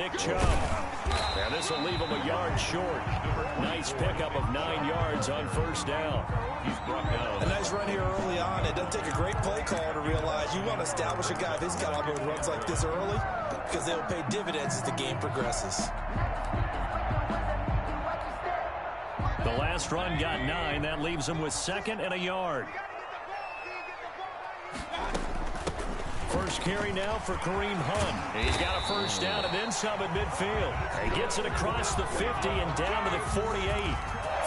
Nick Chubb. And this will leave him a yard short. Nice pickup of 9 yards on first down. He's brought down. A nice run here early on. It doesn't take a great play caller to realize you want to establish a guy of his caliber who runs like this early because they'll pay dividends as the game progresses. The last run got 9. That leaves him with 2nd and a yard. First carry now for Kareem Hunt. He's got a first down and then some at midfield. He gets it across the 50 and down to the 48.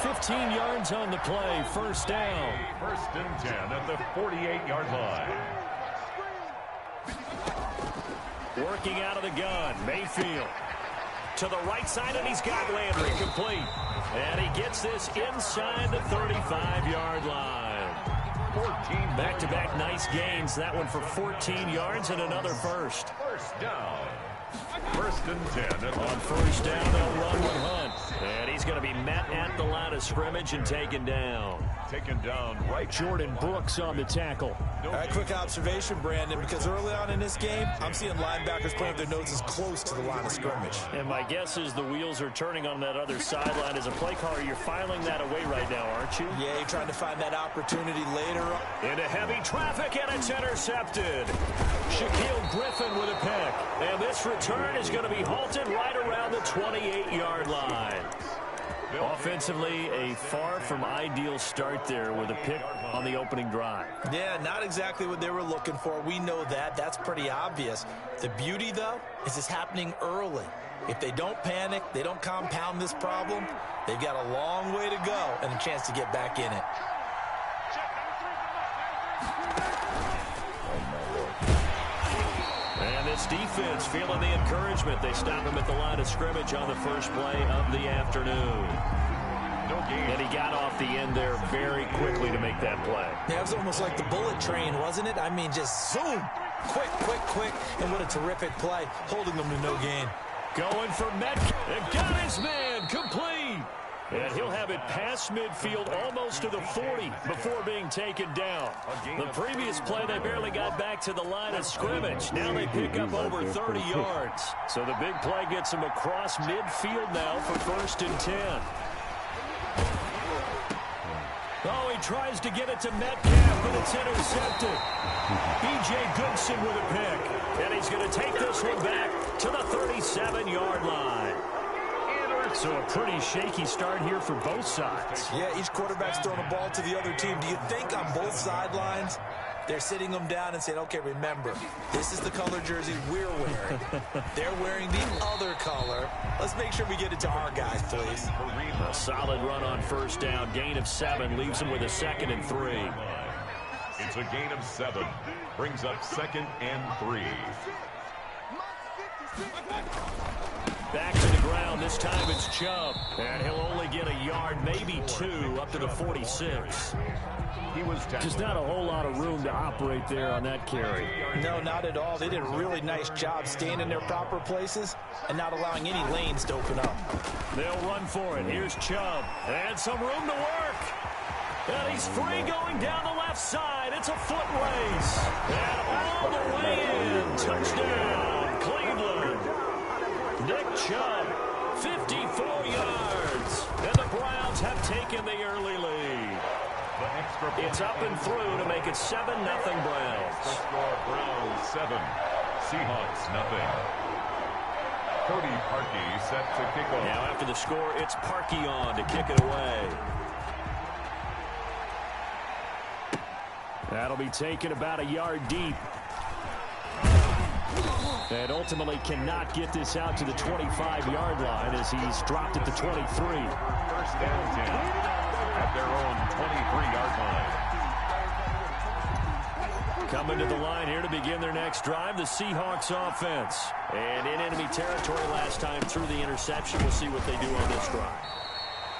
15 yards on the play. First down. First and 10 at the 48-yard line. Working out of the gun. Mayfield to the right side, and he's got Landry complete. And he gets this inside the 35-yard line. 14 back-to-back nice gains. That one for 14 yards and another first. First down. First and 10. On first down, they'll run with Hunt. And he's going to be met at the line of scrimmage and taken down. Taken down right. Jordan Brooks on the tackle. All right, quick observation, Brandon, because early on in this game, I'm seeing linebackers playing with their noses close to the line of scrimmage. And my guess is the wheels are turning on that other sideline. As a play caller, you're filing that away right now, aren't you? Yeah, you're trying to find that opportunity later on. Into heavy traffic, and it's intercepted. Shaquille Griffin with a pick. And this return is going to be halted right around the 28-yard line. Offensively, a far from ideal start there with a pick on the opening drive. Yeah, not exactly what they were looking for. We know that. That's pretty obvious. The beauty, though, is it's happening early. If they don't panic, they don't compound this problem, they've got a long way to go and a chance to get back in it. And this defense feeling the encouragement. They stop him at the line of scrimmage on the first play of the afternoon. And he got off the end there very quickly to make that play. Yeah, it was almost like the bullet train, wasn't it? I mean, just zoom. Quick, quick, quick. And what a terrific play, holding them to no gain. Going for Metcalf. And got his man complete. And he'll have it past midfield almost to the 40 before being taken down. The previous play, they barely got back to the line of scrimmage. Now they pick up over 30 yards. So the big play gets them across midfield now for first and 10. Oh, he tries to get it to Metcalf, but it's intercepted. B.J. Goodson with a pick. And he's going to take this one back to the 37-yard line. So a pretty shaky start here for both sides. Yeah, each quarterback's throwing a ball to the other team. Do you think on both sidelines they're sitting them down and saying, okay, remember, this is the color jersey we're wearing. They're wearing the other color. Let's make sure we get it to our guys, please. A solid run on first down. Gain of 7 leaves him with a 2nd and 3. It's a gain of 7. Brings up 2nd and 3. Back to the ground. This time it's Chubb. And he'll only get a yard, maybe 2, up to the 46. Just not a whole lot of room to operate there on that carry. No, not at all. They did a really nice job staying in their proper places and not allowing any lanes to open up. They'll run for it. Here's Chubb. And some room to work. And he's free going down the left side. It's a foot race. And all the way in. Touchdown, Cleveland. Nick Chubb, 54 yards. And the Browns have taken the early lead. It's up and through to make it 7-0 Browns. The score, Browns 7, Seahawks 0. Cody Parkey set to kick off. Now after the score, it's Parkey on to kick it away. That'll be taken about a yard deep. And ultimately cannot get this out to the 25-yard line as he's dropped at the 23. First down 10 at their own 23-yard line. Coming to the line here to begin their next drive, the Seahawks offense. And in enemy territory last time through the interception. We'll see what they do on this drive.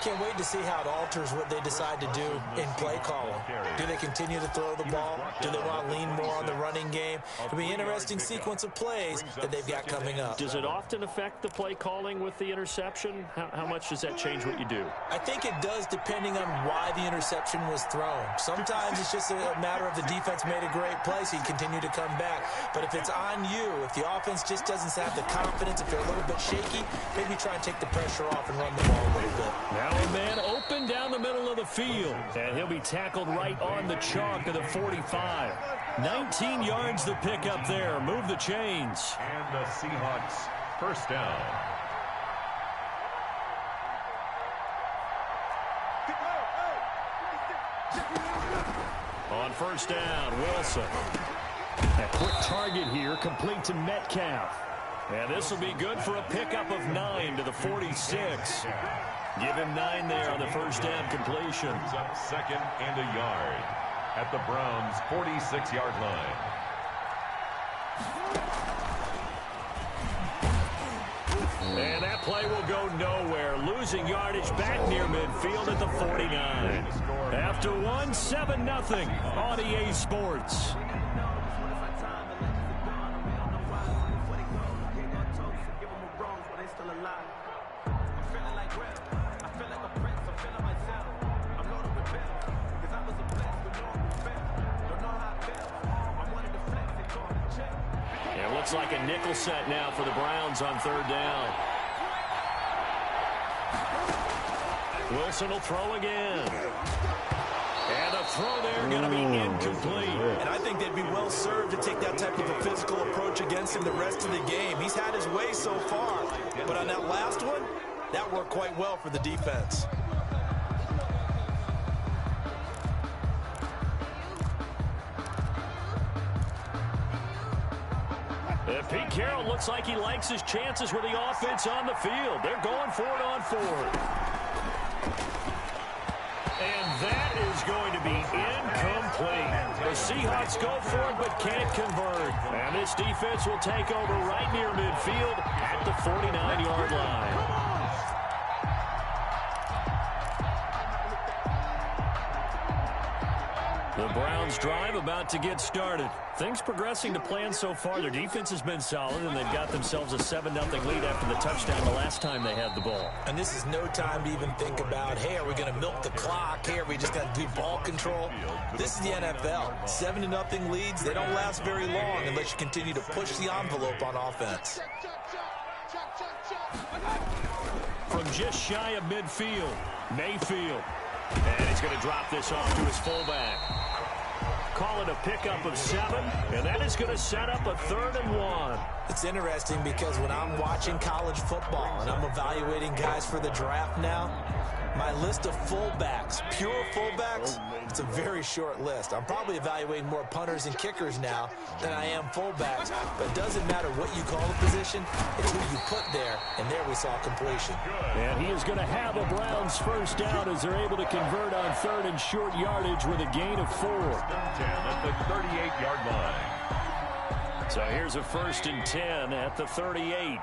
Can't wait to see how it alters what they decide to do in play calling. Do they continue to throw the ball? Do they want to lean more on the running game? It'll be an interesting sequence of plays that they've got coming up. Does it often affect the play calling with the interception? How much does that change what you do? I think it does, depending on why the interception was thrown. Sometimes it's just a matter of the defense made a great play, so you continue to come back. But if it's on you, if the offense just doesn't have the confidence, if they're a little bit shaky, maybe try and take the pressure off and run the ball a little bit. Now a man open down the middle of the field, and he'll be tackled right on the chalk of the 45. 19 yards to pick up there. Move the chains. And the Seahawks first down. On first down, Wilson. A quick target here, complete to Metcalf. And this will be good for a pickup of 9 to the 46. Give him 9 there on the first down completion. Brings up second and a yard at the Browns' 46-yard line. And that play will go nowhere. Losing yardage back near midfield at the 49. After 1, 7-0 on EA Sports. Looks like a nickel set now for the Browns on third down. Wilson will throw again. And a throw there going to be incomplete. And I think they'd be well served to take that type of a physical approach against him the rest of the game. He's had his way so far. But on that last one, that worked quite well for the defense. Pete Carroll looks like he likes his chances with the offense on the field. They're going for it on 4. And that is going to be incomplete. The Seahawks go for it but can't convert. And this defense will take over right near midfield at the 49-yard line. The Browns drive about to get started. Things progressing to plan so far. Their defense has been solid, and they've got themselves a 7-0 lead after the touchdown the last time they had the ball. And this is no time to even think about, hey, are we going to milk the clock? Hey, are we just going to do ball control? This is the NFL. 7-0 leads, they don't last very long unless you continue to push the envelope on offense. From just shy of midfield, Mayfield. And he's going to drop this off to his fullback. Call it a pickup of 7, and that is going to set up a 3rd and 1. It's interesting because when I'm watching college football and I'm evaluating guys for the draft now, my list of fullbacks, pure fullbacks, it's a very short list. I'm probably evaluating more punters and kickers now than I am fullbacks, but it doesn't matter what you call the position, it's who you put there, and there we saw completion. And he is going to have a Browns first down as they're able to convert on 3rd and short yardage with a gain of 4. 10 at the 38-yard line. So here's a 1st and 10 at the 38.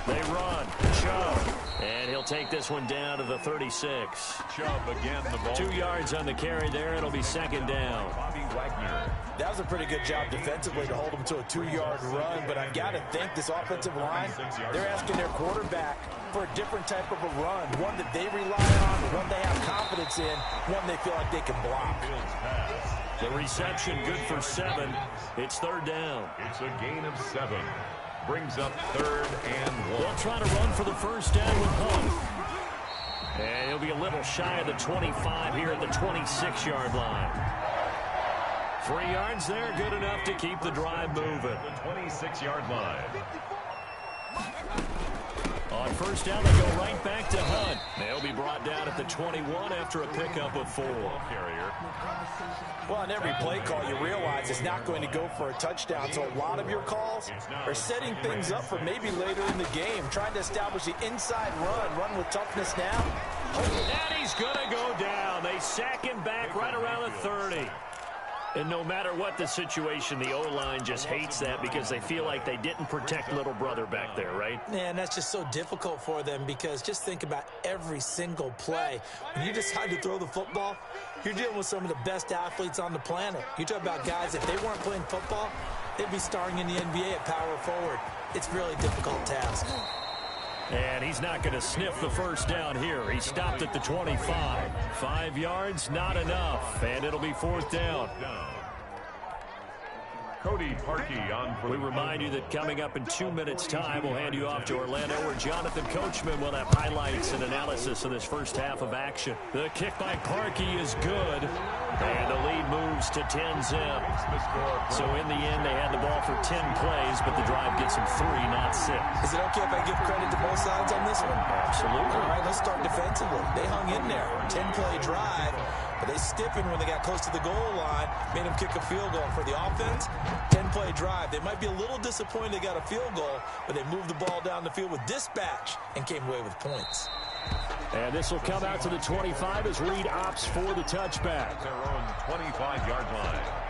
They run. Chubb. And he'll take this one down to the 36. Chubb again, the ball. 2 yards on the carry there. It'll be 2nd down. Bobby Wagner. That was a pretty good job defensively to hold him to a 2-yard run, but I've got to think this offensive line, they're asking their quarterback for a different type of a run, one that they rely on, one they have confidence in, one they feel like they can block. The reception good for 7. It's 3rd down. It's a gain of 7. Brings up 3rd and 1. They'll try to run for the first down with Hunt. And he'll be a little shy of the 25 here at the 26-yard line. 3 yards there, good enough to keep the drive moving. The 26-yard line. On first down, they go right back to Hunt. They'll be brought down at the 21 after a pickup of 4. Carrier. Well, on every play call, you realize it's not going to go for a touchdown, so a lot of your calls are setting things up for maybe later in the game, trying to establish the inside run with toughness now. And he's going to go down. They sack him back right around the 30. And no matter what the situation, the O-line just hates that because they feel like they didn't protect little brother back there, right? Yeah, and that's just so difficult for them because just think about every single play. When you decide to throw the football, you're dealing with some of the best athletes on the planet. You talk about guys, if they weren't playing football, they'd be starring in the NBA at power forward. It's a really difficult task. And he's not going to sniff the first down here. He stopped at the 25. 5 yards, not enough. And it'll be 4th down. Cody Parkey on for We remind you that coming up in 2 minutes' time, we'll hand you off to Orlando, where Jonathan Coachman will have highlights and analysis of this first half of action. The kick by Parkey is good, and the lead moves to 10-zip. So in the end, they had the ball for 10 plays, but the drive gets them 3, not 6. Is it okay if I give credit to both sides on this one? Absolutely. All right, let's start defensively. They hung in there. 10-play drive. But they stiffened when they got close to the goal line, made them kick a field goal. For the offense, 10-play drive. They might be a little disappointed they got a field goal, but they moved the ball down the field with dispatch and came away with points. And this will come out to the 25 as Reed opts for the touchback. their own 25-yard line.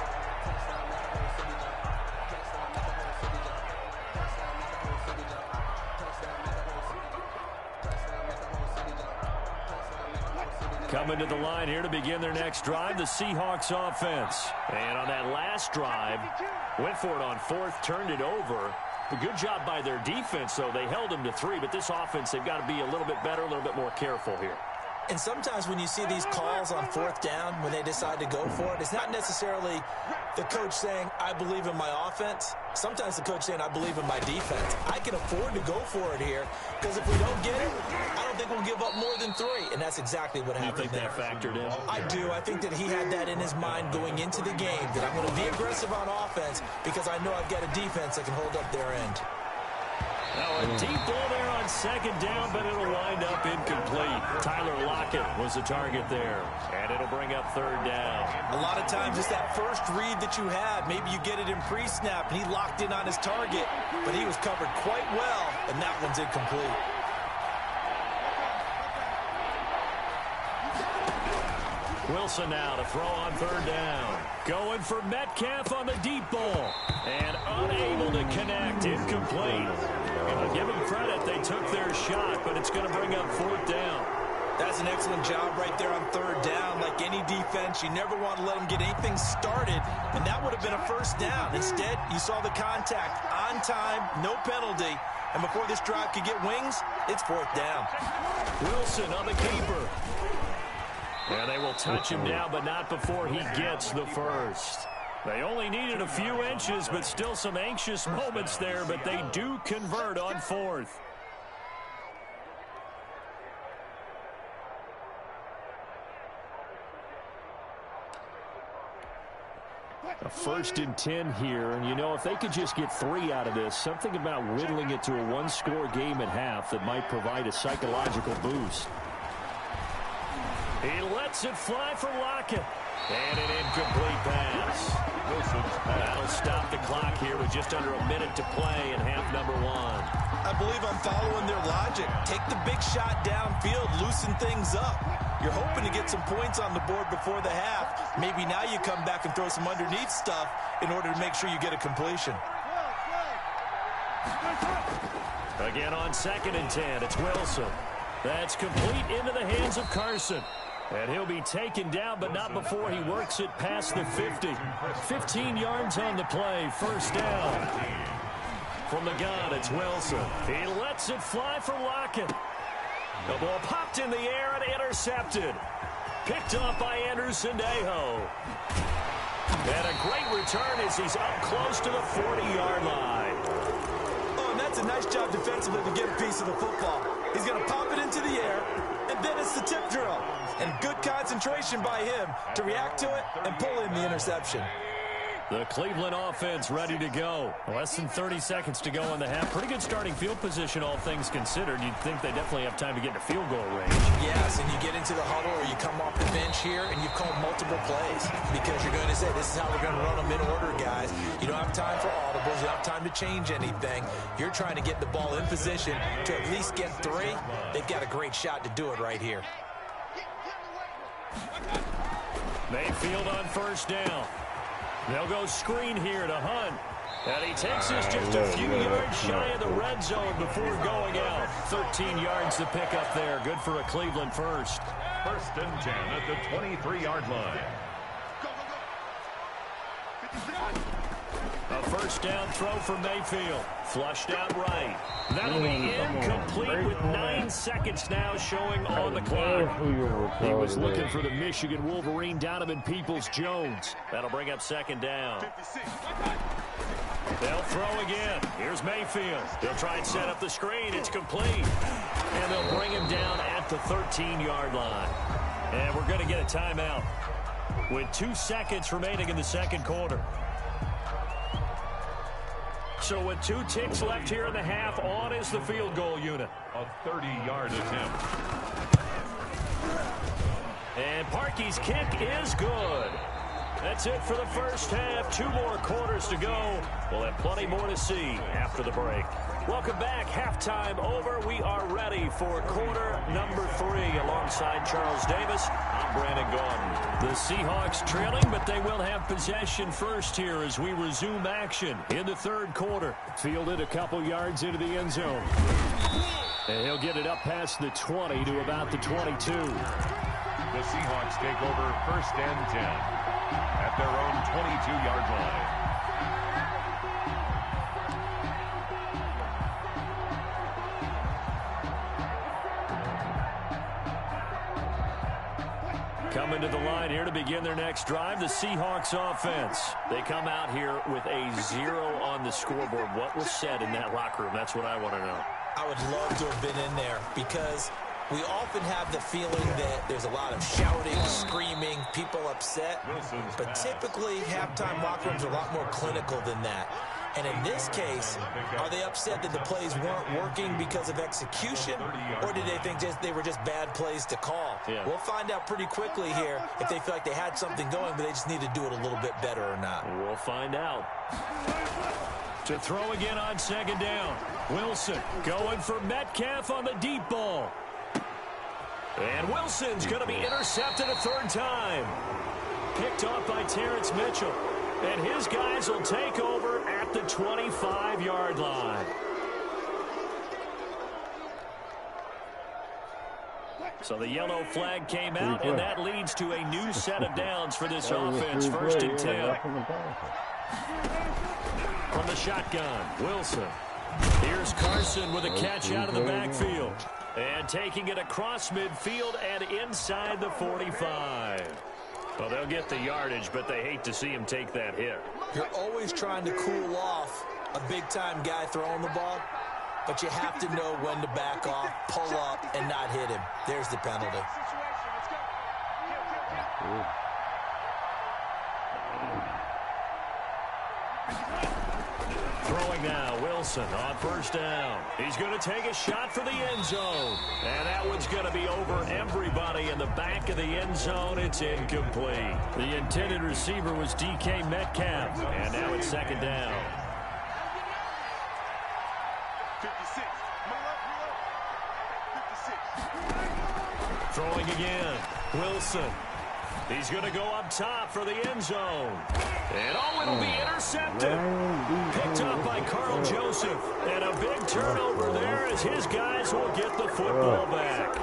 Coming to the line here to begin their next drive, the Seahawks offense. And on that last drive, went for it on 4th, turned it over. A good job by their defense, though. They held them to 3, but this offense, they've got to be a little bit better, a little bit more careful here. And sometimes when you see these calls on 4th down, when they decide to go for it, it's not necessarily the coach saying, I believe in my offense. Sometimes the coach saying, I believe in my defense. I can afford to go for it here because if we don't get it, I don't think we'll give up more than 3. And that's exactly what happened there. You think that factored in? I do. I think that he had that in his mind going into the game, that I'm going to be aggressive on offense because I know I've got a defense that can hold up their end. Now a deep ball there on 2nd down, but it'll wind up incomplete. Tyler Lockett was the target there, and it'll bring up 3rd down. A lot of times it's that first read that you had. Maybe you get it in pre-snap, and he locked in on his target, but he was covered quite well, and that one's incomplete. Wilson now to throw on 3rd down. Going for Metcalf on the deep ball. And unable to connect. Incomplete. I'll give them credit. They took their shot, but it's going to bring up 4th down. That's an excellent job right there on 3rd down. Like any defense, you never want to let them get anything started, and that would have been a 1st down. Instead, you saw the contact on time, no penalty, and before this drive could get wings, it's 4th down. Wilson on the keeper. And they will touch him down, but not before he gets the first. They only needed a few inches, but still some anxious moments there, but they do convert on 4th. A 1st and 10 here, and you know, if they could just get 3 out of this, something about whittling it to a 1-score game at half that might provide a psychological boost. He lets it fly for Lockett. And an incomplete pass. That'll stop the clock here with just under a minute to play in half number 1. I believe I'm following their logic. Take the big shot downfield, loosen things up. You're hoping to get some points on the board before the half. Maybe now you come back and throw some underneath stuff in order to make sure you get a completion. Again on 2nd and 10, it's Wilson. That's complete into the hands of Carson. And he'll be taken down, but not before he works it past the 50. 15 yards on the play, 1st down. From the gun, it's Wilson. He lets it fly for Lockett. The ball popped in the air and intercepted. Picked up by Anderson Dejo. And a great return as he's up close to the 40-yard line. Oh, and that's a nice job defensively to get a piece of the football. He's going to pop it into the air, and then it's the tip drill. And good concentration by him to react to it and pull in the interception. The Cleveland offense ready to go. Less than 30 seconds to go in the half. Pretty good starting field position, all things considered. You'd think they definitely have time to get in field goal range. Yes, and you get into the huddle or you come off the bench here and you call multiple plays because you're going to say, this is how we're going to run them in order, guys. You don't have time for audibles. You don't have time to change anything. You're trying to get the ball in position to at least get 3. They've got a great shot to do it right here. Mayfield on 1st down. They'll go screen here to Hunt. And he takes us just a few yards shy of the red zone before going out. 13 yards to pick up there. Good for a Cleveland first. First and 10 at the 23-yard line. A first down throw for Mayfield. Flushed out right. That'll be incomplete with 9 seconds now showing on the clock. He was looking for the Michigan Wolverine, Donovan Peoples-Jones. That'll bring up second down. They'll throw again. Here's Mayfield. They'll try and set up the screen. It's complete. And they'll bring him down at the 13-yard line. And we're going to get a timeout with 2 seconds remaining in the second quarter. So with 2 ticks left here in the half, on is the field goal unit. A 30-yard attempt. And Parkey's kick is good. That's it for the first half. 2 more quarters to go. We'll have plenty more to see after the break. Welcome back. Halftime over. We are ready for quarter number 3. Alongside Charles Davis, I'm Brandon Gordon. The Seahawks trailing, but they will have possession first here as we resume action in the third quarter. Fielded a couple yards into the end zone. And he'll get it up past the 20 to about the 22. The Seahawks take over first and 10 at their own 22-yard line. Coming to the line here to begin their next drive, the Seahawks offense. They come out here with a 0 on the scoreboard. What was said in that locker room? That's what I want to know. I would love to have been in there because we often have the feeling that there's a lot of shouting, screaming, people upset. But typically, halftime locker rooms are a lot more clinical than that. And in this case, are they upset that the plays weren't working because of execution? Or did they think they were just bad plays to call? Yeah. We'll find out pretty quickly here if they feel like they had something going, but they just need to do it a little bit better or not. We'll find out. To throw again on second down. Wilson going for Metcalf on the deep ball. And Wilson's going to be intercepted a third time. Picked off by Terrence Mitchell. And his guys will take over at the 25-yard line. So the yellow flag came out, and that leads to a new set of downs for this offense. First and 10. From the shotgun, Wilson. Here's Carson with a catch out of the backfield. And taking it across midfield and inside the 45. Well, they'll get the yardage, but they hate to see him take that hit. You're always trying to cool off a big-time guy throwing the ball, but you have to know when to back off, pull up, and not hit him. There's the penalty. Throwing now, Wilson on first down. He's going to take a shot for the end zone. And that one's going to be over everybody in the back of the end zone. It's incomplete. The intended receiver was DK Metcalf. And now it's second down. 56. Throwing again, Wilson. He's going to go up top for the end zone. And it'll be intercepted. Picked up by Carl Joseph. And a big turnover there as his guys will get the football back.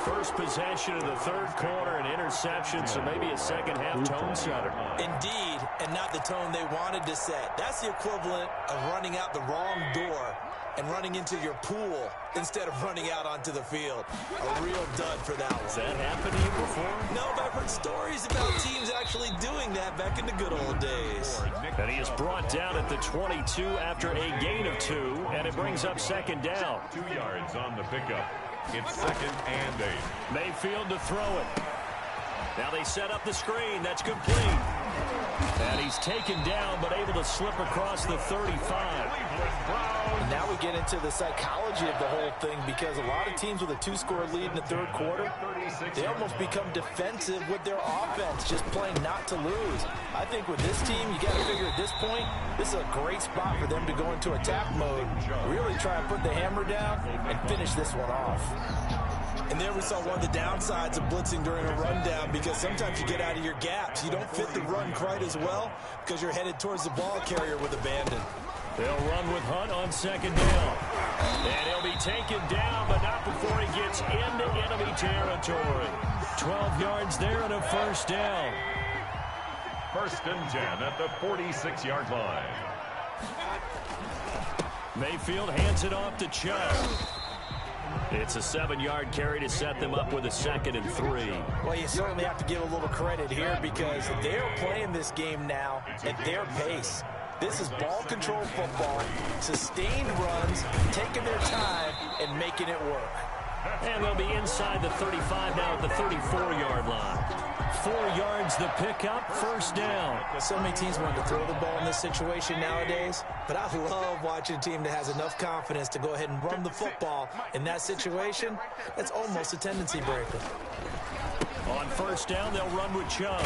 First possession of the third quarter, an interception, so maybe a second-half tone setter. Indeed, and not the tone they wanted to set. That's the equivalent of running out the wrong door and running into your pool instead of running out onto the field. A real dud for that one. Has that happened to you before? No, but I've heard stories about teams actually doing that back in the good old days. And he is brought down at the 22 after a gain of 2, and it brings up second down. 2 yards on the pickup. It's second and 8. Mayfield to throw it. Now they set up the screen. That's complete. And he's taken down, but able to slip across the 35. And now we get into the psychology of the whole thing, because a lot of teams with a 2-score lead in the third quarter, they almost become defensive with their offense, just playing not to lose. I think with this team, you got to figure at this point, this is a great spot for them to go into attack mode, really try and put the hammer down and finish this one off. And there we saw one of the downsides of blitzing during a rundown, because sometimes you get out of your gaps. You don't fit the run quite as well because you're headed towards the ball carrier with abandon. They'll run with Hunt on second down. And he'll be taken down, but not before he gets into enemy territory. 12 yards there and a first down. First and 10 at the 46-yard line. Mayfield hands it off to Chubb. It's a 7-yard carry to set them up with a 2nd and 3. Well, you certainly have to give a little credit here because they're playing this game now at their pace. This is ball control football, sustained runs, taking their time, and making it work. And they'll be inside the 35 now at the 34-yard line. 4 yards the pickup, first down. So many teams want to throw the ball in this situation nowadays, but I love watching a team that has enough confidence to go ahead and run the football in that situation. That's almost a tendency breaker. On first down, they'll run with Chubb.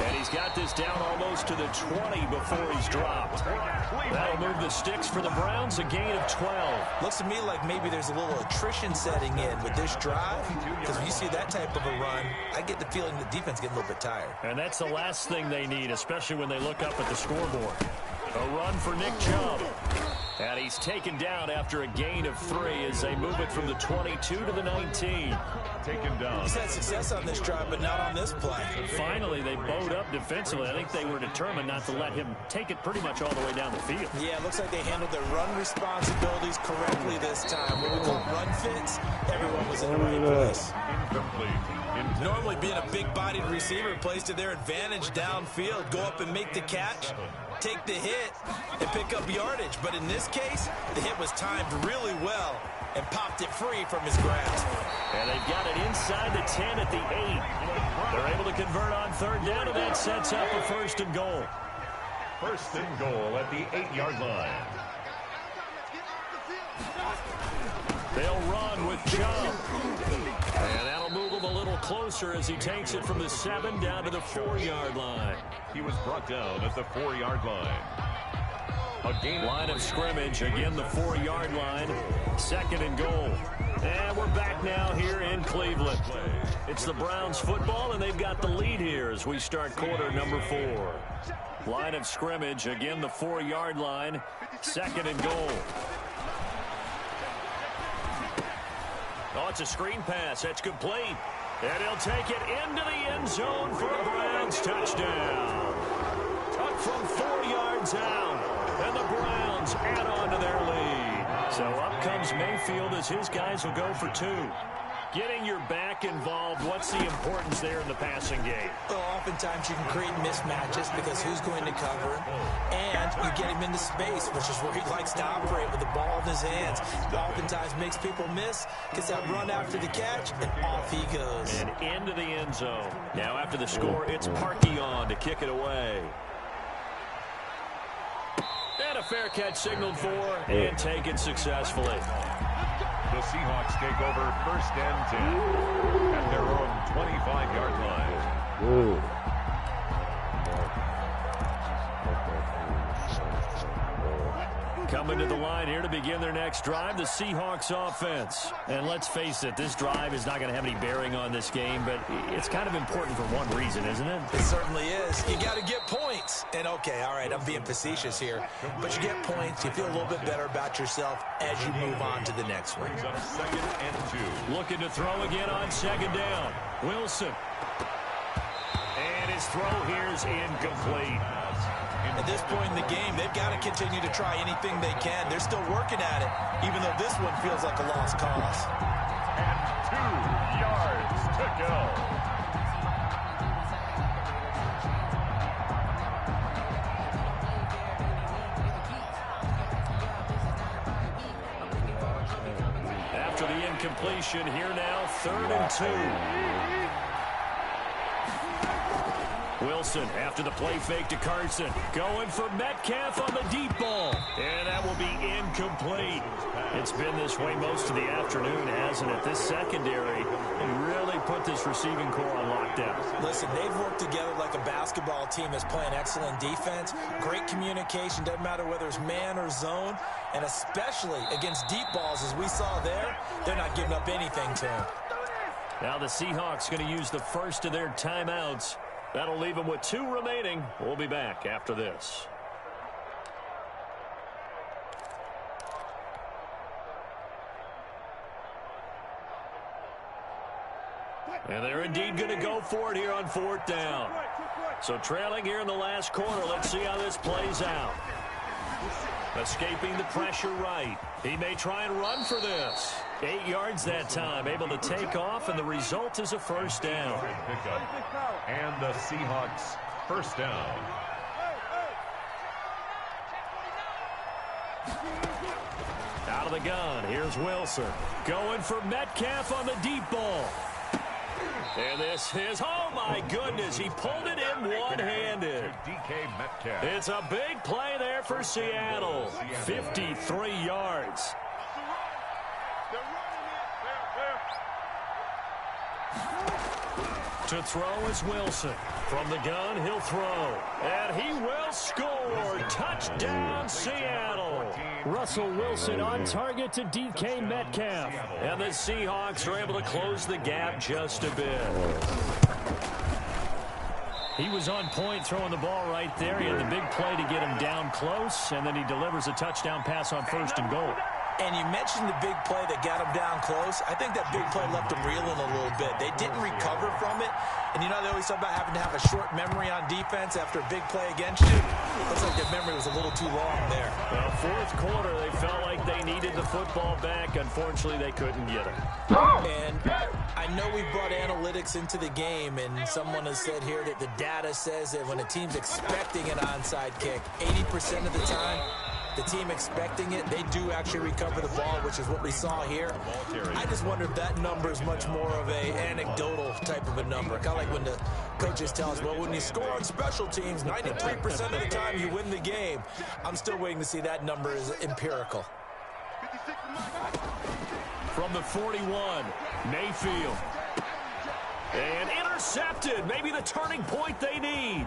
And he's got this down almost to the 20 before he's dropped. That'll move the sticks for the Browns, a gain of 12. Looks to me like maybe there's a little attrition setting in with this drive, because when you see that type of a run, I get the feeling the defense getting a little bit tired. And that's the last thing they need, especially when they look up at the scoreboard. A run for Nick Chubb. And he's taken down after a gain of 3 as they move it from the 22 to the 19. Taken down. He's had success on this drive, but not on this play. Finally, they bowed up defensively. I think they were determined not to let him take it pretty much all the way down the field. Yeah, it looks like they handled their run responsibilities correctly this time. When we call run fits, everyone was in the right place. Incomplete. Normally being a big-bodied receiver plays to their advantage downfield. Go up and make the catch, take the hit, and pick up yardage. But in this case, the hit was timed really well and popped it free from his grasp. And they've got it inside the 10 at the 8. They're able to convert on third down, and that sets up a first and goal. First and goal at the 8-yard line. They'll run with Chubb. And that'll move him a little closer as he takes it from the 7 down to the 4-yard line. He was brought down at the 4-yard line. A gain line of scrimmage, again the 4-yard line, 2nd and goal. And we're back now here in Cleveland. It's the Browns football, and they've got the lead here as we start quarter number 4. Line of scrimmage, again the 4-yard line, 2nd and goal. Oh, it's a screen pass. That's complete. And he'll take it into the end zone for a Browns touchdown. Up from 4 yards out. And the Browns add on to their lead. So up comes Mayfield as his guys will go for 2. Getting your back involved, what's the importance there in the passing game? Well, oftentimes you can create mismatches because who's going to cover him, and you get him into space, which is where he likes to operate with the ball in his hands. Oftentimes makes people miss, gets that run after the catch, and off he goes. And into the end zone. Now after the score, it's Parkey on to kick it away. And a fair catch signaled for and taken successfully. The Seahawks take over first and 10 at their own 25-yard line. Coming to the line here to begin their next drive, the Seahawks offense. And let's face it, this drive is not going to have any bearing on this game, but it's kind of important for one reason, isn't it? It certainly is. You got to get points. And okay, all right, I'm being facetious here, but you get points, you feel a little bit better about yourself as you move on to the next one. Second and 2. Looking to throw again on second down. Wilson. And his throw here is incomplete. At this point in the game, they've got to continue to try anything they can. They're still working at it, even though this one feels like a lost cause. And 2 yards to go. After the incompletion, here now, 3rd and 2. Wilson after the play fake to Carson. Going for Metcalf on the deep ball. And that will be incomplete. It's been this way most of the afternoon, hasn't it? This secondary really put this receiving core on lockdown. Listen, they've worked together like a basketball team that's playing excellent defense. Great communication, doesn't matter whether it's man or zone. And especially against deep balls, as we saw there, they're not giving up anything to him. Now the Seahawks going to use the first of their timeouts. That'll leave them with 2 remaining. We'll be back after this. And they're indeed going to go for it here on 4th down. So trailing here in the last quarter. Let's see how this plays out. Escaping the pressure right. He may try and run for this. 8 yards that time. Able to take off, and the result is a first down. And the Seahawks first down. Out of the gun. Here's Wilson. Going for Metcalf on the deep ball. And this is, oh my goodness, he pulled it in one-handed. DK Metcalf. It's a big play there for Seattle. 53 yards. To throw is Wilson. From the gun, he'll throw. And he will score. Touchdown, Seattle. Russell Wilson on target to DK Metcalf. And the Seahawks are able to close the gap just a bit. He was on point throwing the ball right there. He had the big play to get him down close, and then he delivers a touchdown pass on 1st and goal. And you mentioned the big play that got him down close. I think that big play left him reeling a little bit. They didn't recover from it. And, you know, they always talk about having to have a short memory on defense after a big play against you. Looks like their memory was a little too long there. Well, 4th quarter, they felt like they needed the football back. Unfortunately, they couldn't get it. And I know we brought analytics into the game, and someone has said here that the data says that when a team's expecting an onside kick, 80% of the time, the team expecting it, they do actually recover the ball, which is what we saw here. I just wonder if that number is much more of a anecdotal type of a number. Kind of like when the coaches tell us, well, when you score on special teams, 93% of the time you win the game. I'm still waiting to see that number is empirical. From the 41, Mayfield. And intercepted. Maybe the turning point they need.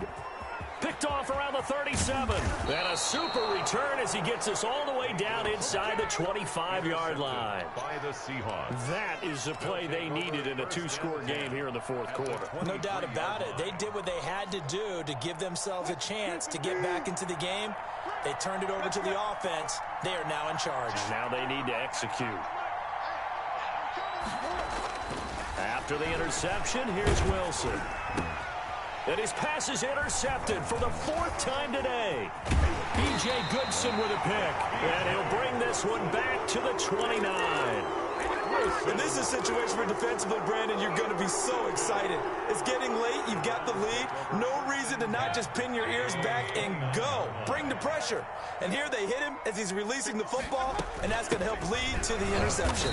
Picked off around the 37. And a super return as he gets us all the way down inside the 25-yard line. By the Seahawks. That is the play they needed in a 2-score game here in the 4th quarter. No doubt about it. They did what they had to do to give themselves a chance to get back into the game. They turned it over to the offense. They are now in charge. Now they need to execute. After the interception, here's Wilson. And his pass is intercepted for the 4th time today. B.J. Goodson with a pick. And he'll bring this one back to the 29. And this is a situation where defensively, Brandon, you're going to be so excited. It's getting late. You've got the lead. No reason to not just pin your ears back and go. Bring the pressure. And here they hit him as he's releasing the football, and that's going to help lead to the interception.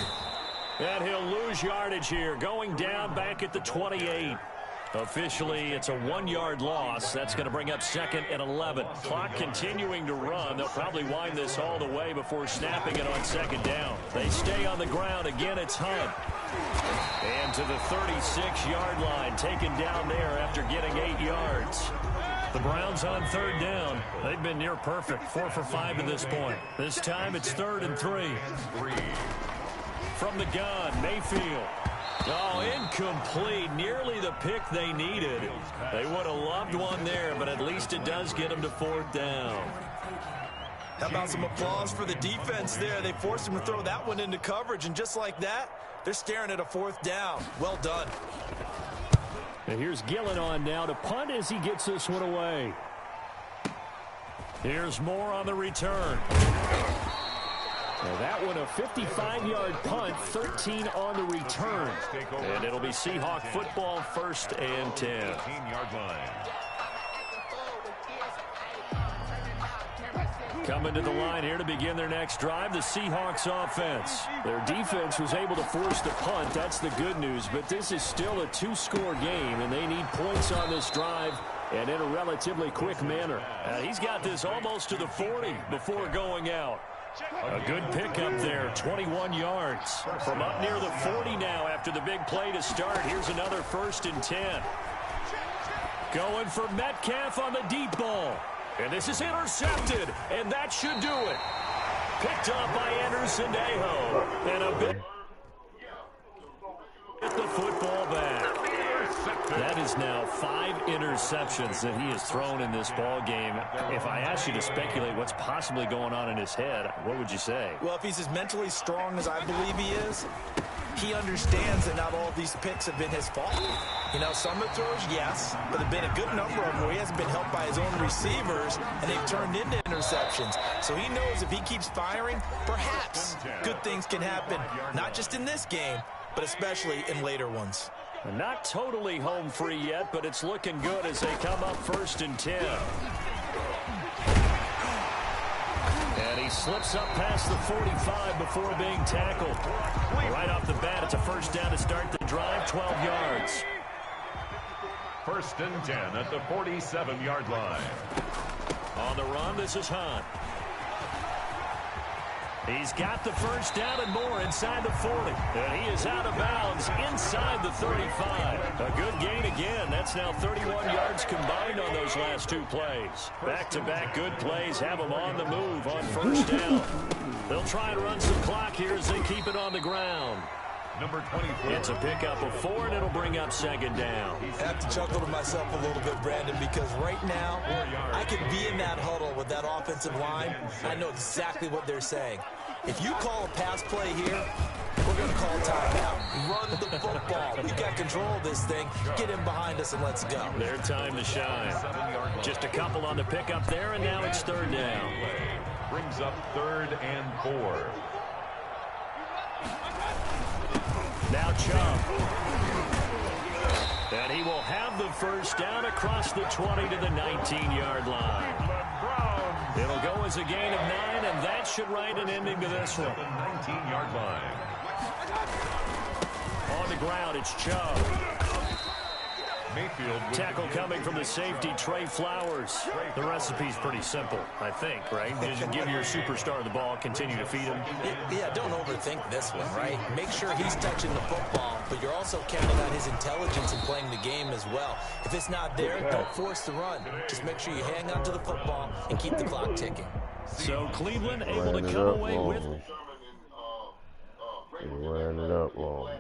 And he'll lose yardage here, going down back at the 28. Officially, it's a 1-yard loss. That's going to bring up 2nd and 11. Clock continuing to run. They'll probably wind this all the way before snapping it on 2nd down. They stay on the ground. Again, it's Hunt. And to the 36-yard line, taken down there after getting 8 yards. The Browns on 3rd down. They've been near perfect, 4 for 5 to this point. This time it's 3rd and 3. From the gun, Mayfield. Oh, incomplete. Nearly the pick they needed. They would have loved one there, but at least it does get them to 4th down. How about some applause for the defense there? They forced him to throw that one into coverage, and just like that, they're staring at a 4th down. Well done. And here's Gillen on now to punt as he gets this one away. Here's Moore on the return. Well, that one a 55-yard punt, 13 on the return. And it'll be Seahawk football, 1st and 10. 18-yard line. Coming to the line here to begin their next drive, the Seahawks offense. Their defense was able to force the punt. That's the good news. But this is still a 2-score game, and they need points on this drive and in a relatively quick manner. He's got this almost to the 40 before going out. A good pickup there, 21 yards. From up near the 40 now after the big play to start. Here's another 1st and 10. Going for Metcalf on the deep ball. And this is intercepted, and that should do it. Picked up by Anderson-Aho. And a bit at the football back. That is now 5 interceptions that he has thrown in this ball game. If I asked you to speculate what's possibly going on in his head, what would you say? Well, if he's as mentally strong as I believe he is, he understands that not all of these picks have been his fault. You know, some of the throws, yes, but there have been a good number of them where he hasn't been helped by his own receivers, and they've turned into interceptions. So he knows if he keeps firing, perhaps good things can happen, not just in this game, but especially in later ones. Not totally home free yet, but it's looking good as they come up 1st and 10. And he slips up past the 45 before being tackled. Right off the bat, it's a 1st down to start the drive, 12 yards. 1st and 10 at the 47-yard line. On the run, this is Hunt. He's got the 1st down and more inside the 40. And he is out of bounds inside the 35. A good gain again. That's now 31 yards combined on those last 2 plays. Back-to-back good plays have them on the move on 1st down. They'll try and run some clock here as they keep it on the ground. Number 24. It's a pickup of 4, and it'll bring up 2nd down. I have to chuckle to myself a little bit, Brandon, because right now I could be in that huddle with that offensive line. I know exactly what they're saying. If you call a pass play here, we're going to call timeout. Run the football. We've got control of this thing. Get him behind us and let's go. Their time to shine. Just a couple on the pickup there, and now it's 3rd down. Brings up 3rd and 4. Now Chubb. And he will have the 1st down across the 20 to the 19-yard line. It'll go as a gain of 9, and that should write an ending to this one. The 19-yard line. On the ground, it's Chubb. Mayfield. Tackle coming from the safety, Trey Flowers. The recipe's pretty simple, I think, right? Just give your superstar the ball, continue to feed him. Yeah, don't overthink this one, right? Make sure he's touching the football, but you're also counting on his intelligence in playing the game as well. If it's not there, don't force the run. Just make sure you hang on to the football and keep the clock ticking. So Cleveland able to come away with... Ran it up long.